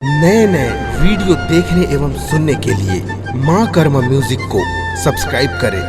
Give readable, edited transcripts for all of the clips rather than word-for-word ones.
नए नए वीडियो देखने एवं सुनने के लिए माँ कर्मा म्यूजिक को सब्सक्राइब करें।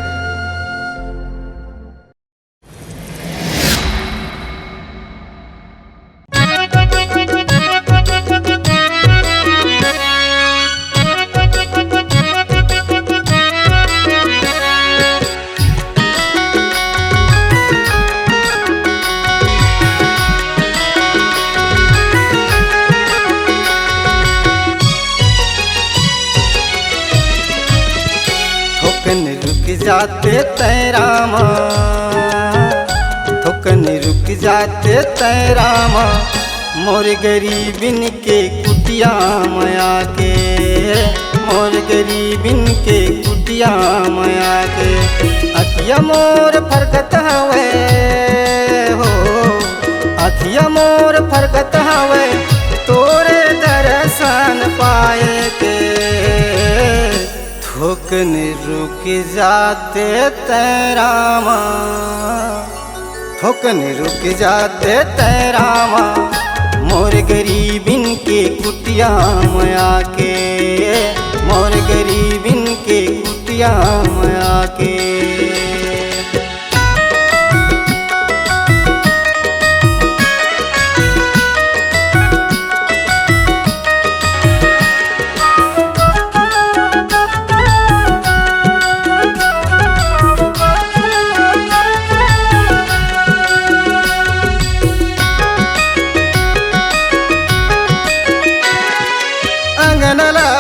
रुक जाते तैरामा, थोकन रुक जाते तैरामा, मोर गरीबिन के कुटिया माया के, मोर गरीबिन के कुटिया माया के। अखिया मोर फरकत हवे हो, अखिया मोर फरकत हवे, तोरे दर्शन पाए के। थोकन रुक जाते तैरामा, थोकन रुक जाते तैरामा, मोर गरीबिन के कुटिया माया के, मोर गरीबिन के कुटिया माया के।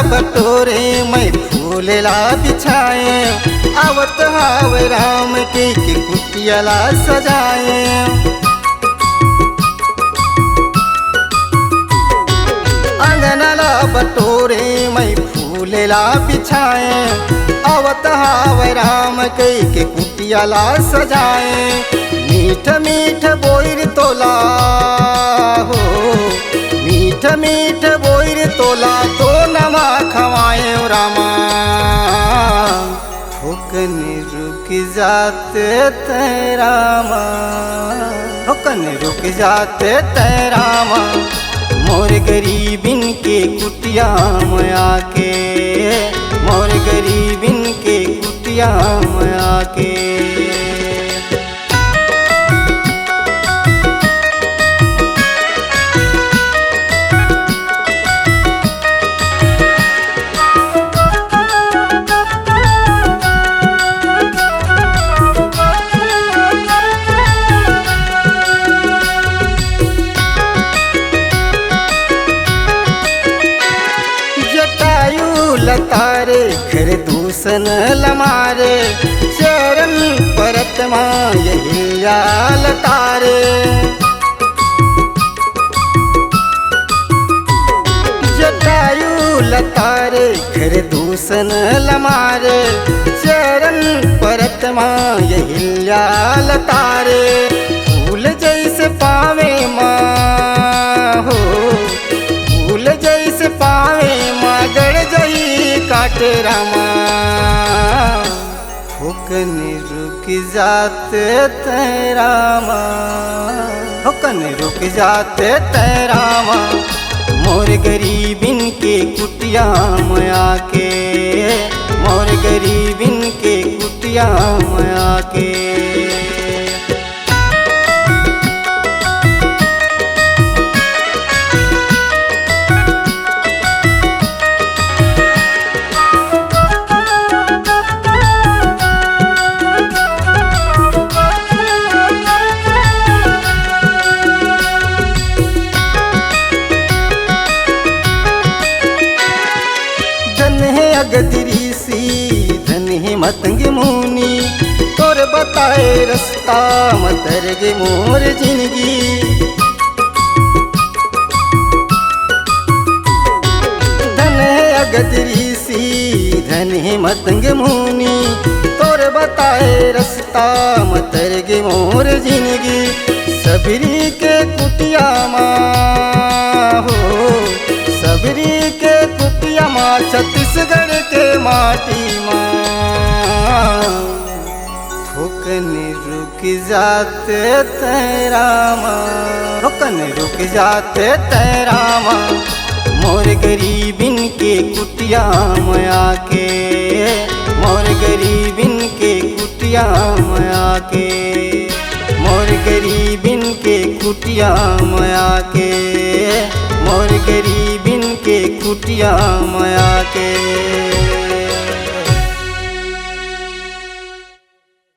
बटोरे मैं फूलेला बिछाए, आवत हाव राम के कुटियाला सजाए। अंगनला बटोरे मैं फूलेला बिछाए, आवत हाव राम के कुटियाला सजाए। मीठ मीठ बोइर तोला हो, मीठ मीठ बोइर तोला तो नमा खवाए रामा। थोकन रुक जाते तैरामा, थोकन रुक जाते तैरामा, मोर गरीबिन के कुटिया माया के, मोर गरीबिन के कुटिया माया के। लतारे घर दूसन लमारे, चरण परत यही लतारे। जटायु लतारे घर दूसन लमारे, चरण परत यही लतारे। फूल जैसे पावे माँ हो, फूल जैसे पावे माँ, गड़ जई काटे रामा। थोकन रुक जाते तैरामा, थोकन रुक जाते तैरामा, मोर गरीबिन के कुटिया माया के, मोर गरीबिन के कुटिया माया के। अगदरी सी धन ही मतंग मुनी, तोर बताए रास्ता मतरगे मोर जिंदगी। धन है अगदरी सी धन ही मतंग मुनी, तोर बताए रास्ता मतरगे मोर जिंदगी। सबरी के कुटिया माँ हो, सबरी के कुटिया माँ, छत्तीसगढ़ के माटी माँ। थोकन रुक जाते तैरामा, थोकन रुक जाते तैरामा, मोर गरीबिन के कुटिया में आके, मोर गरीबिन के कुटिया में आके, मोर गरीबिन के कुटिया में आके, मोर गरीबिन के कुटिया में आके।